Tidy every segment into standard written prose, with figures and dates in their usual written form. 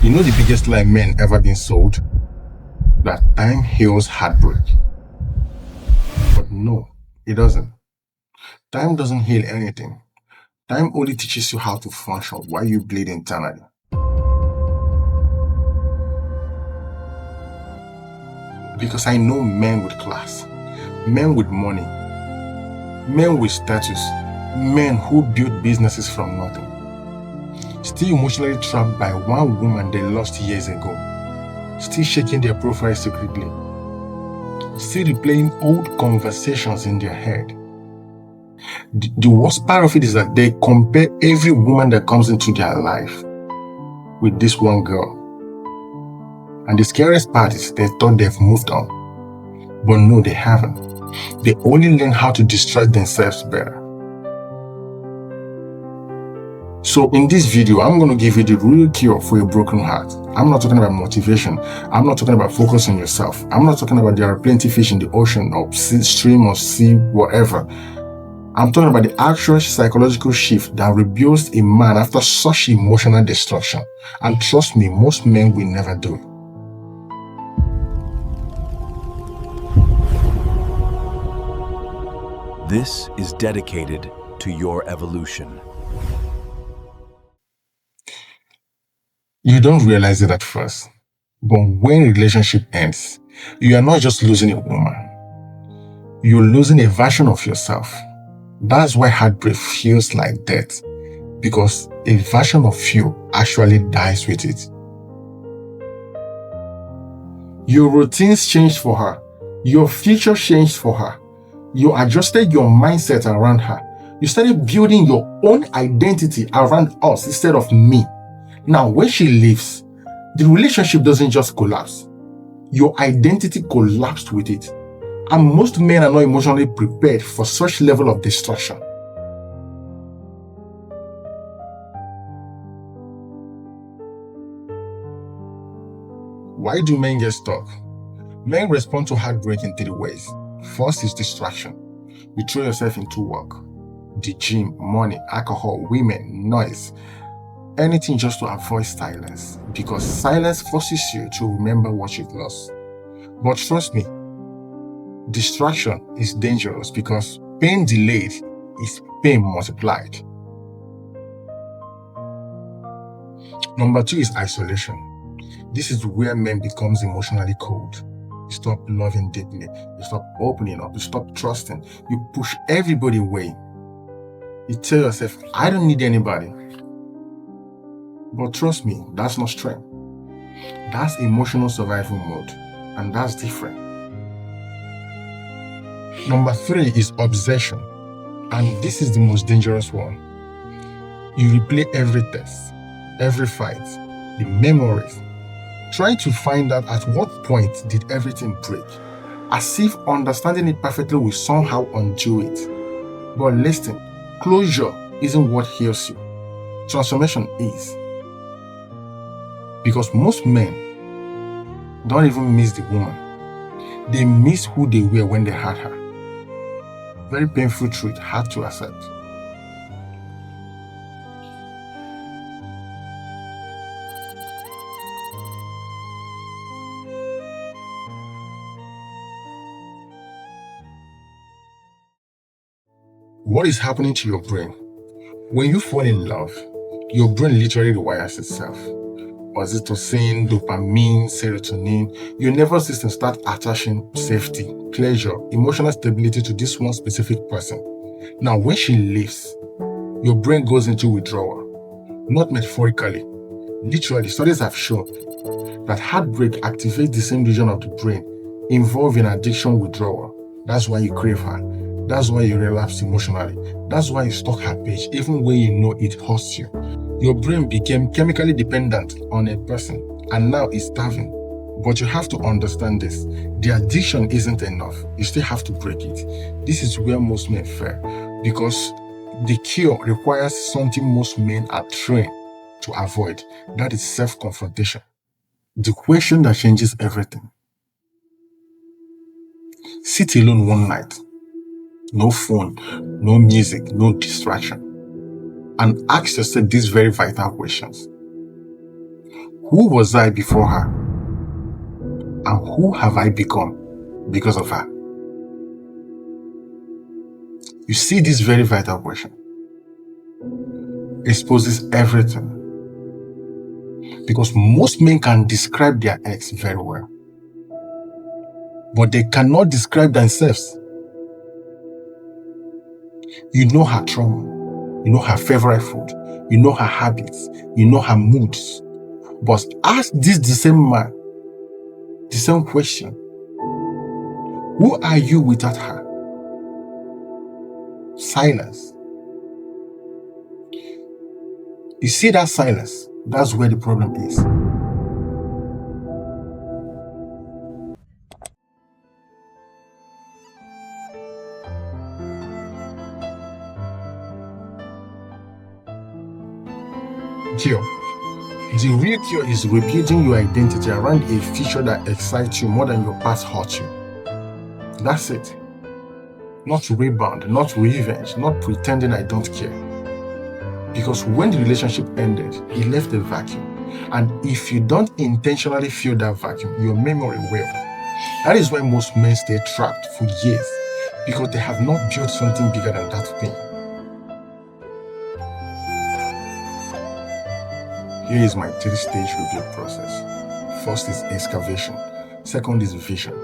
You know the biggest lie men ever been sold? That time heals heartbreak. But no, it doesn't. Time doesn't heal anything. Time only teaches you how to function while you bleed internally. Because I know men with class, men with money, men with status, men who built businesses from nothing, still emotionally trapped by one woman they lost years ago, still shaking their profile secretly, still replaying old conversations in their head. The worst part of it is that they compare every woman that comes into their life with this one girl. And the scariest part is they thought they've moved on. But no, they haven't. They only learn how to destroy themselves better. So in this video, I'm going to give you the real cure for a broken heart. I'm not talking about motivation. I'm not talking about focus on yourself. I'm not talking about there are plenty of fish in the ocean or stream or sea, whatever. I'm talking about the actual psychological shift that rebuilds a man after such emotional destruction. And trust me, most men will never do it. This is dedicated to your evolution. You don't realize it at first, but when a relationship ends, you are not just losing a woman. You're losing a version of yourself. That's why heartbreak feels like death, because a version of you actually dies with it. Your routines changed for her. Your future changed for her. You adjusted your mindset around her. You started building your own identity around us instead of me. Now, when she leaves, the relationship doesn't just collapse. Your identity collapsed with it. And most men are not emotionally prepared for such level of destruction. Why do men get stuck? Men respond to heartbreak in 3 ways. First is distraction. You throw yourself into work, the gym, money, alcohol, women, noise, anything just to avoid silence, because silence forces you to remember what you've lost. But trust me, distraction is dangerous because pain delayed is pain multiplied. Number 2 is isolation. This is where men becomes emotionally cold. You stop loving deeply. You stop opening up. You stop trusting. You push everybody away. You tell yourself, I don't need anybody. But trust me, that's not strength. That's emotional survival mode. And that's different. Number 3 is obsession. And this is the most dangerous one. You replay every test, every fight, the memories, trying to find out at what point did everything break, as if understanding it perfectly will somehow undo it. But listen, closure isn't what heals you. Transformation is. Because most men don't even miss the woman. They miss who they were when they had her. Very painful truth, hard to accept. What is happening to your brain? When you fall in love, your brain literally rewires itself. Oxytocin, dopamine, serotonin, your nervous system starts attaching safety, pleasure, emotional stability to this one specific person. Now, when she leaves, your brain goes into withdrawal. Not metaphorically. Literally, studies have shown that heartbreak activates the same region of the brain involved in addiction withdrawal. That's why you crave her. That's why you relapse emotionally. That's why you stalk her page, even when you know it hurts you. Your brain became chemically dependent on a person, and now it's starving. But you have to understand this. The addiction isn't enough. You still have to break it. This is where most men fail, because the cure requires something most men are trained to avoid. That is self-confrontation. The question that changes everything. Sit alone one night. No phone, no music, no distraction. And ask yourself these very vital questions. Who was I before her? And who have I become because of her? You see, this very vital question exposes everything. Because most men can describe their ex very well, but they cannot describe themselves. You know her trauma, you know her favorite food, you know her habits, you know her moods. But ask the same man the same question: who are you without her? Silence. You see that silence? That's where the problem is. Cure. The real cure is rebuilding your identity around a future that excites you more than your past hurt you. That's it. Not rebound, not revenge, not pretending I don't care. Because when the relationship ended, it left a vacuum. And if you don't intentionally fill that vacuum, your memory will. That is why most men stay trapped for years, because they have not built something bigger than that pain. Here is my 3-stage rebuild process. First is excavation. Second is vision.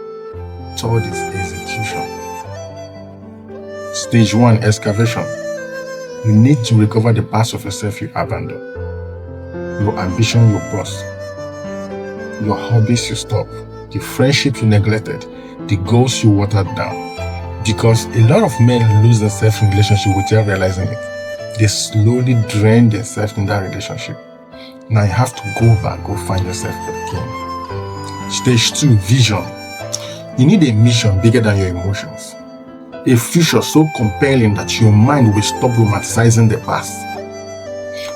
Third is execution. Stage 1, excavation. You need to recover the parts of yourself you abandoned. Your ambition you burst. Your hobbies you stopped. The friendships you neglected. The goals you watered down. Because a lot of men lose themselves in relationship without realizing it. They slowly drain themselves in that relationship. Now you have to go back, go find yourself again. Stage 2, vision. You need a mission bigger than your emotions. A future so compelling that your mind will stop romanticizing the past.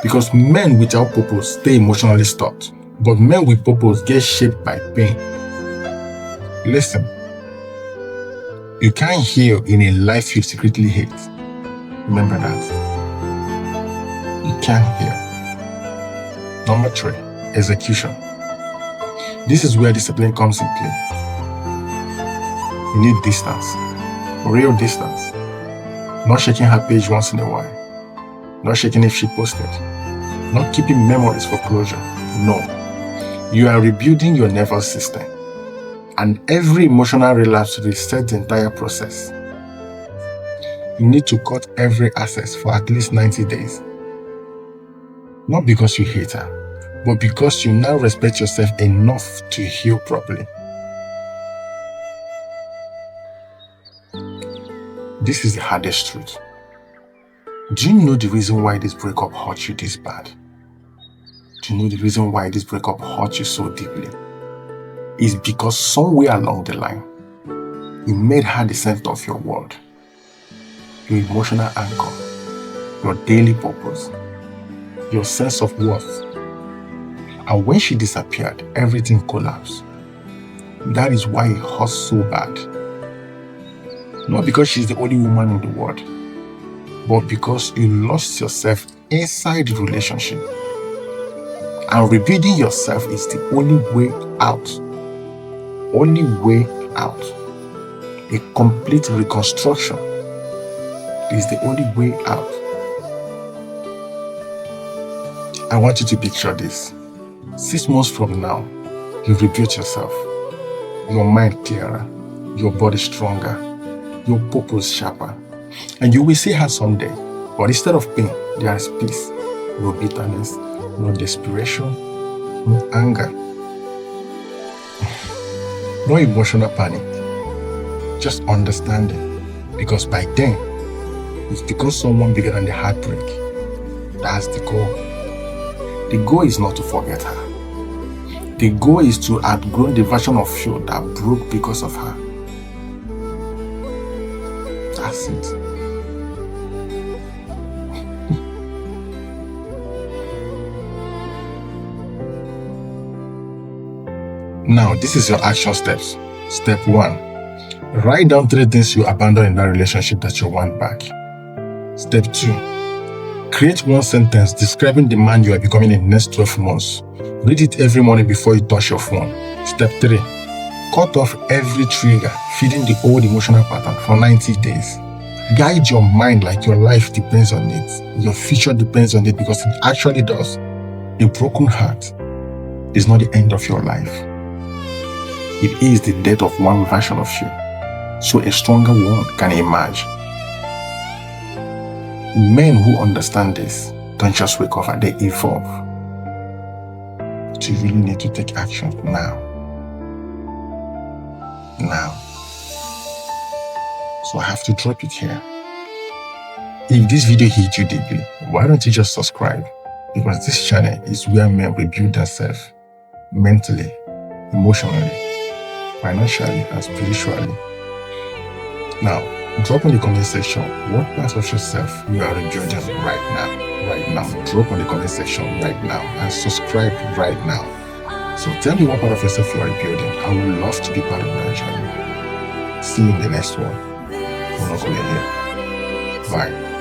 Because men without purpose stay emotionally stuck, but men with purpose get shaped by pain. Listen, you can't heal in a life you secretly hate. Remember that. You can't heal. Number 3, execution. This is where discipline comes in play. You need distance, real distance. Not checking her page once in a while. Not checking if she posted. Not keeping memories for closure. No. You are rebuilding your nervous system. And every emotional relapse resets the entire process. You need to cut every access for at least 90 days. Not because you hate her, but because you now respect yourself enough to heal properly. This is the hardest truth. Do you know the reason why this breakup hurt you this bad? Do you know the reason why this breakup hurt you so deeply? It's because somewhere along the line, you made her the center of your world, your emotional anchor, your daily purpose, your sense of worth. And when she disappeared, everything collapsed. That is why it hurts so bad. Not because she's the only woman in the world, but because you lost yourself inside the relationship. And rebuilding yourself is the only way out. Only way out. A complete reconstruction is the only way out. I want you to picture this. 6 months from now, you rebuild yourself. Your mind clearer, your body stronger, your purpose sharper. And you will see her someday. But instead of pain, there is peace. No bitterness, no desperation, no anger, no emotional panic. Just understanding. Because by then, it's because someone bigger than the heartbreak. That's the goal. The goal is not to forget her. The goal is to outgrow the version of you that broke because of her. That's it. Now, this is your action steps. Step 1. Write down 3 things you abandoned in that relationship that you want back. Step 2. Create 1 sentence describing the man you are becoming in the next 12 months. Read it every morning before you touch your phone. Step 3. Cut off every trigger feeding the old emotional pattern for 90 days. Guide your mind like your life depends on it. Your future depends on it, because it actually does. A broken heart is not the end of your life. It is the death of one version of you, so a stronger one can emerge. Men who understand this don't just wake up and they evolve. But you really need to take action now. So I have to drop it here. If this video hit you deeply, why don't you just subscribe? Because this channel is where men rebuild themselves mentally, emotionally, financially, and spiritually. Now, drop in the comment section what parts of yourself you are rebuilding right now. Drop in the comment section right now and subscribe right now. So tell me what part of yourself you are rebuilding. I would love to be part of that journey. See you in the next one. Bye.